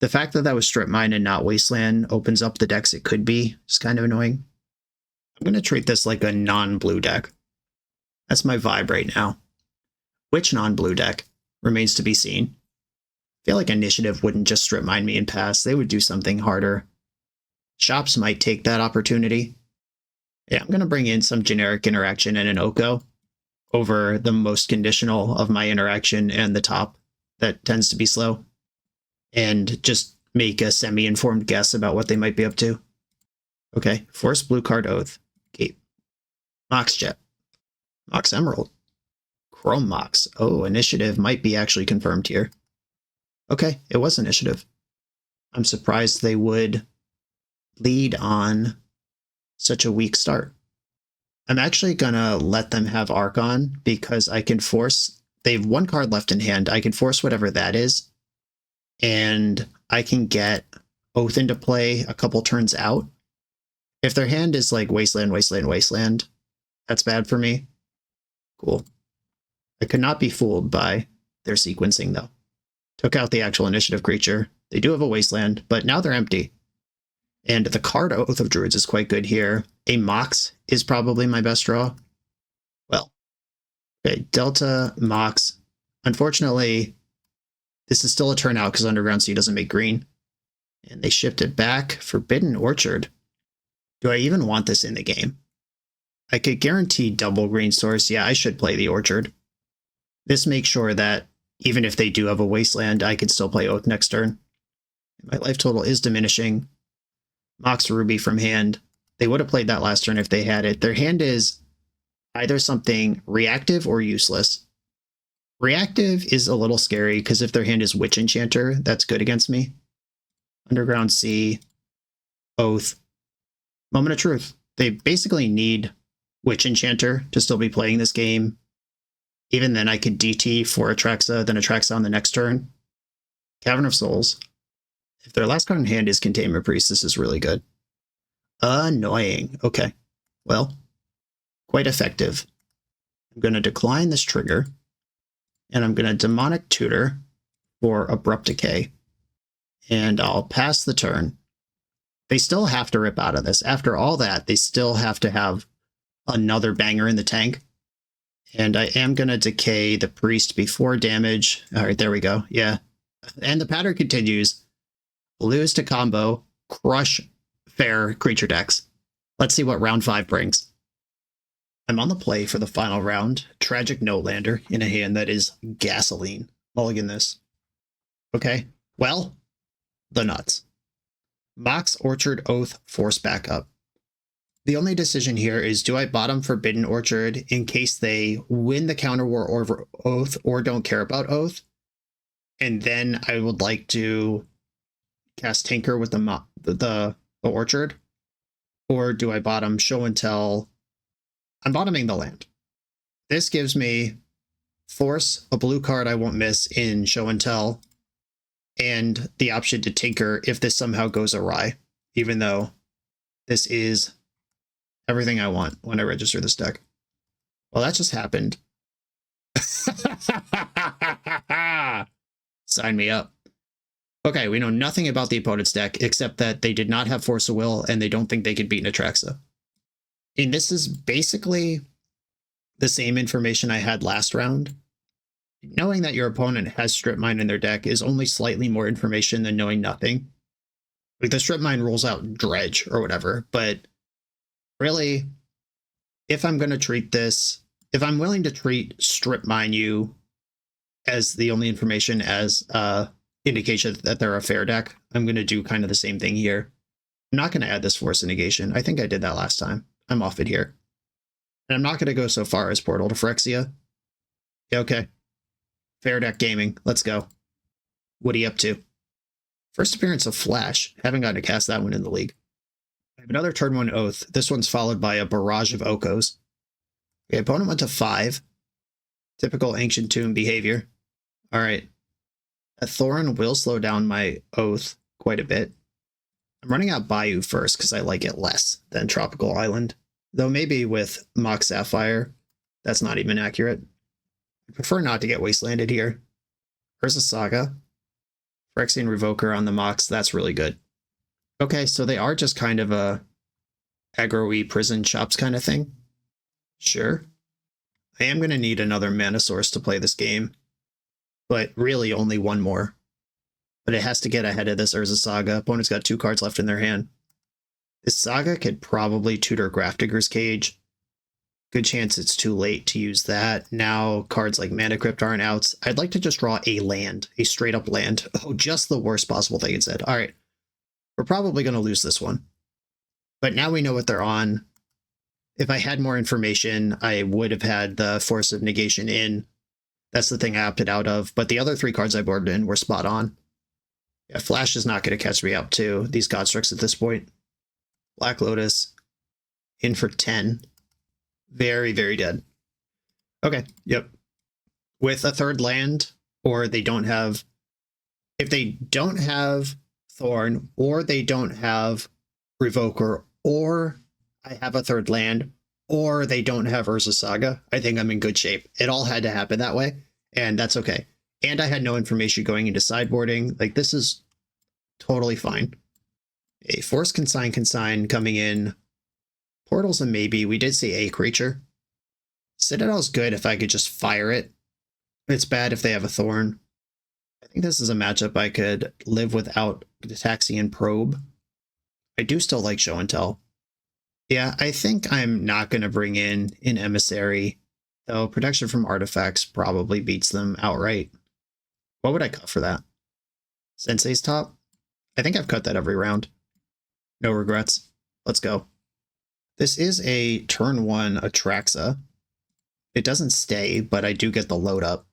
[SPEAKER 2] The fact that that was Strip Mine and not Wasteland opens up the decks it could be. It's kind of annoying. I'm going to treat this like a non-blue deck. That's my vibe right now. Which non-blue deck remains to be seen. I feel like Initiative wouldn't just Strip Mine me and pass. They would do something harder. Shops might take that opportunity. Yeah, I'm going to bring in some generic interaction and an Oko over the most conditional of my interaction and the top that tends to be slow. And just make a semi-informed guess about what they might be up to. Okay, Force Blue Card Oath. Cape. Mox Jet. Mox Emerald. Chrome Mox. Oh, Initiative might be actually confirmed here. Okay, it was Initiative. I'm surprised they would lead on such a weak start. I'm actually gonna let them have Archon because I can force, they have one card left in hand, I can force whatever that is, and I can get Oath into play a couple turns out. If their hand is like Wasteland, Wasteland, Wasteland, that's bad for me. Cool. I could not be fooled by their sequencing though. Took out the actual initiative creature. They do have a Wasteland, but now they're empty. And the card Oath of Druids is quite good here. A Mox is probably my best draw. Well, okay, Delta, Mox. Unfortunately, this is still a turn out because Underground Sea doesn't make green. And they shipped it back. Forbidden Orchard. Do I even want this in the game? I could guarantee double green source. Yeah, I should play the Orchard. This makes sure that even if they do have a Wasteland, I can still play Oath next turn. My life total is diminishing. Mox Ruby from hand. They would have played that last turn if they had it. Their hand is either something reactive or useless. Reactive is a little scary because if their hand is Witch Enchanter, that's good against me. Underground Sea, Oath, Moment of Truth. They basically need Witch Enchanter to still be playing this game. Even then, I could DT for Atraxa, then Atraxa on the next turn. Cavern of Souls. If their last card in hand is Containment Priest, this is really good. Annoying. Okay. Well, quite effective. I'm going to decline this trigger, and I'm going to Demonic Tutor for Abrupt Decay, and I'll pass the turn. They still have to rip out of this. After all that, they still have to have another banger in the tank. And I am going to decay the priest before damage. All right, there we go. Yeah. And the pattern continues. Lose to combo, crush fair creature decks. Let's see what round 5 brings. I'm on the play for the final round. Tragic Notelander in a hand that is gasoline. Mulligan this. Okay. Well, the nuts. Mox Orchard Oath Force Backup. The only decision here is, do I bottom Forbidden Orchard in case they win the counter war over Oath or don't care about Oath? And then I would like to cast Tinker with the Orchard? Or do I bottom Show and Tell? I'm bottoming the land. This gives me Force, a blue card I won't miss in Show and Tell, and the option to Tinker if this somehow goes awry, even though this is everything I want when I register this deck. Well, that just happened. Sign me up. Okay, we know nothing about the opponent's deck except that they did not have Force of Will and they don't think they could beat an Atraxa. And this is basically the same information I had last round. Knowing that your opponent has Strip Mine in their deck is only slightly more information than knowing nothing. Like the Strip Mine rules out Dredge or whatever, but really, if I'm going to treat this, if I'm willing to treat Strip Mine you as the only information as indication that they're a fair deck, I'm going to do kind of the same thing here. I'm not going to add this Force of Negation. I think I did that last time. I'm off it here. And I'm not going to go so far as Portal to Phyrexia. Yeah, okay. Fair deck gaming. Let's go. What are you up to? First appearance of Flash. Haven't gotten to cast that one in the league. I have another turn 1 Oath. This one's followed by a barrage of Okos. Okay, opponent went to 5. Typical Ancient Tomb behavior. All right. A Thorn will slow down my Oath quite a bit. I'm running out Bayou first because I like it less than Tropical Island. Though maybe with Mock Sapphire, that's not even accurate. I prefer not to get wastelanded here. Urza Saga. Phyrexian Revoker on the Mox, that's really good. Okay, so they are just kind of a aggro-y prison shops kind of thing. Sure. I am going to need another mana source to play this game. But really only one more. But it has to get ahead of this Urza Saga. Opponent's got 2 cards left in their hand. This Saga could probably tutor Grafdigger's Cage. Good chance it's too late to use that. Now cards like Mana Crypt aren't out. I'd like to just draw a land. A straight up land. Oh, just the worst possible thing it said. Alright. We're probably going to lose this one. But now we know what they're on. If I had more information, I would have had the Force of Negation in. That's the thing I opted out of. But the other 3 cards I boarded in were spot on. Yeah, Flash is not going to catch me up to these constructs at this point. Black Lotus in for 10. Very, very dead. Okay, yep. With a 3rd land, or they don't have... If they don't have Thorn, or they don't have Revoker, or I have a 3rd land, or they don't have Urza Saga, I think I'm in good shape. It all had to happen that way, and that's okay. And I had no information going into sideboarding. Like, this is totally fine. A Force Consign coming in. Portal's a maybe. We did see a creature. Citadel's good if I could just fire it. It's bad if they have a Thorn. I think this is a matchup I could live without Gitaxian Probe. I do still like Show and Tell. Yeah, I think I'm not going to bring in an Emissary, though protection from artifacts probably beats them outright. What would I cut for that? Sensei's Top? I think I've cut that every round. No regrets. Let's go. This is a turn 1 Atraxa. It doesn't stay, but I do get the load up.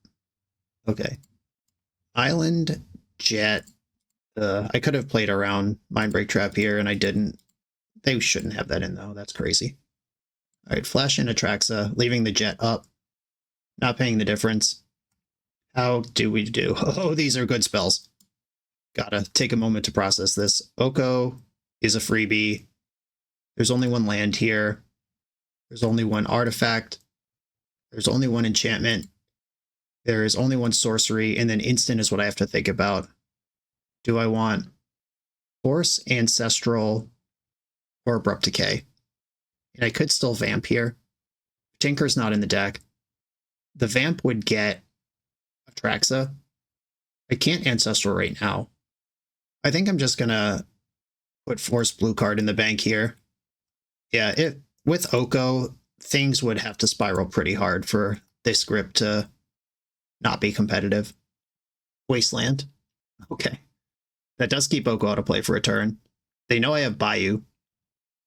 [SPEAKER 2] Okay. Island, Jet. I could have played around Mindbreak Trap here, and I didn't. They shouldn't have that in, though. That's crazy. All right, Flash in Atraxa, leaving the Jet up. Not paying the difference. How do we do? Oh, these are good spells. Gotta take a moment to process this. Oko is a freebie. There's only 1 land here. There's only 1 artifact. There's only 1 enchantment. There is only 1 sorcery, and then instant is what I have to think about. Do I want Force, Ancestral, or Abrupt Decay? And I could still Vamp here. Tinker's not in the deck. The Vamp would get Atraxa. I can't Ancestral right now. I think I'm just gonna put Force blue card in the bank here. Yeah, with Oko, things would have to spiral pretty hard for this script to not be competitive. Wasteland. Okay. That does keep Oko out of play for a turn. They know I have Bayou.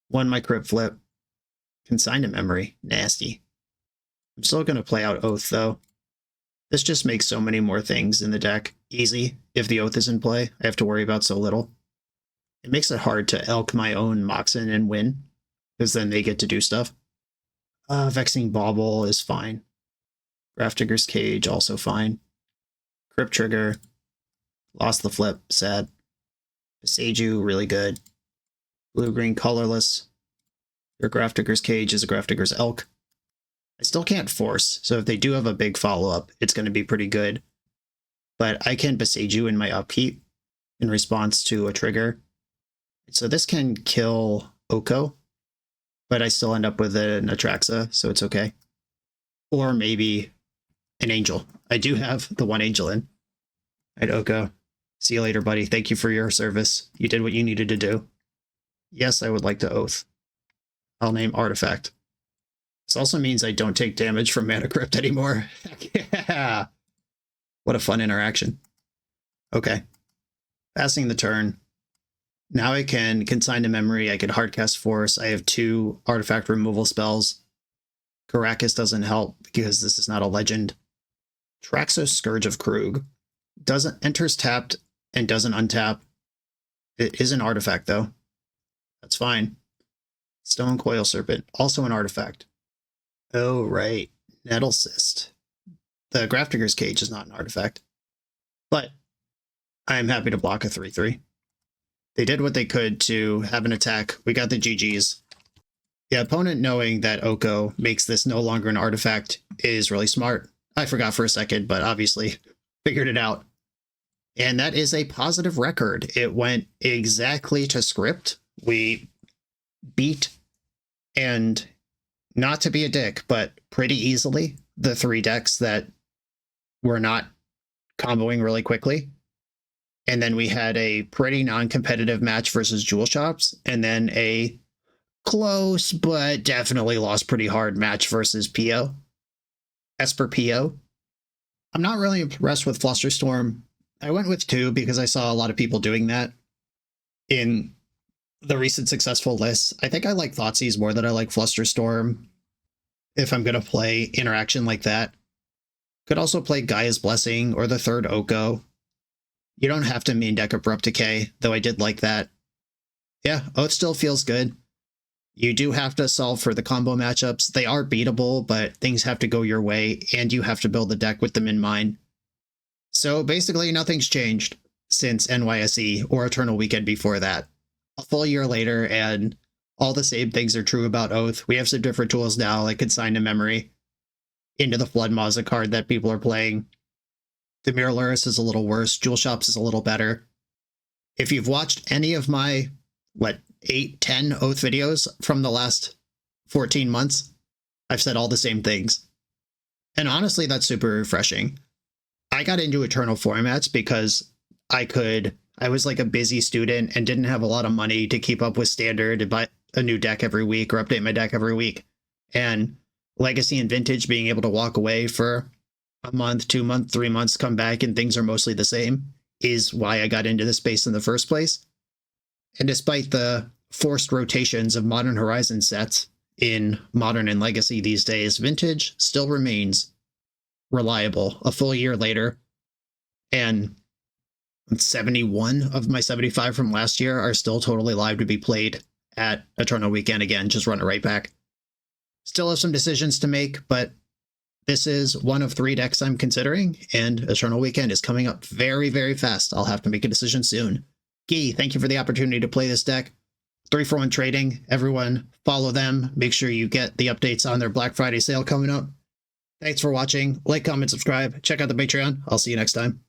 [SPEAKER 2] 1 my Crypt Flip. Consign to Memory. Nasty. I'm still going to play out Oath, though. This just makes so many more things in the deck easy. If the Oath is in play, I have to worry about so little. It makes it hard to elk my own Moxen and win, because then they get to do stuff. Vexing Bauble is fine. Grafdigger's Cage, also fine. Crypt Trigger. Lost the flip, sad. Beseiju, really good. Blue-green colorless. Your Grafdigger's Cage is a Grafdigger's Elk. I still can't force, so if they do have a big follow-up, it's going to be pretty good. But I can Beseiju in my upkeep. in response to a trigger. So this can kill Oko, but I still end up with an Atraxa, so it's okay. Or maybe an Angel. I do have the one Angel in. All right, Oko. See you later, buddy. Thank you for your service. You did what you needed to do. Yes, I would like to Oath. I'll name Artifact. This also means I don't take damage from Mana Crypt anymore. Yeah! What a fun interaction. Okay. Passing the turn. Now I can Consign to Memory. I can Hardcast Force. I have 2 artifact removal spells. Caracas doesn't help because this is not a legend. Traxos Scourge of Krug. Enters tapped and doesn't untap. It is an artifact, though. That's fine. Stone Coil Serpent, also an artifact. Oh, right. Nettle Cyst. The Grafdigger's Cage is not an artifact. But I am happy to block a 3/3. They did what they could to have an attack. We got the GGs. The opponent knowing that Oko makes this no longer an artifact is really smart. I forgot for a second, but obviously figured it out. And that is a positive record. It went exactly to script. We beat, and not to be a dick, but pretty easily, the 3 decks that were not comboing really quickly. And then we had a pretty non-competitive match versus Jewel Shops, and then a close but definitely lost pretty hard match versus PO. Esper PO. I'm not really impressed with Flusterstorm. I went with 2 because I saw a lot of people doing that in the recent successful lists. I think I like Thoughtseize more than I like Flusterstorm if I'm going to play interaction like that. Could also play Gaia's Blessing or the 3rd Oko. You don't have to main deck Abrupt Decay, though I did like that. Yeah, Oath still feels good. You do have to solve for the combo matchups. They are beatable, but things have to go your way, and you have to build the deck with them in mind. So basically nothing's changed since NYSE or Eternal Weekend before that. A full year later, and all the same things are true about Oath. We have some different tools now, like Consign to Memory. Into the Flood Maw is a card that people are playing. The Mirror Luris is a little worse. Jewel Shops is a little better. If you've watched any of my, 8, 10 Oath videos from the last 14 months, I've said all the same things. And honestly, that's super refreshing. I got into Eternal formats because I was like a busy student and didn't have a lot of money to keep up with Standard and buy a new deck every week or update my deck every week. And Legacy and Vintage, being able to walk away for a month, 2 months, 3 months, come back and things are mostly the same, is why I got into the space in the first place. And despite the forced rotations of Modern Horizon sets in Modern and Legacy these days, Vintage still remains reliable a full year later. And 71 of my 75 from last year are still totally live to be played at Eternal Weekend again. Just run it right back. Still have some decisions to make, but this is one of 3 decks I'm considering, and Eternal Weekend is coming up very, very fast. I'll have to make a decision soon. Gee, thank you for the opportunity to play this deck. 3-for-1 trading. Everyone follow them. Make sure you get the updates on their Black Friday sale coming up. Thanks for watching. Like, comment, subscribe. Check out the Patreon. I'll see you next time.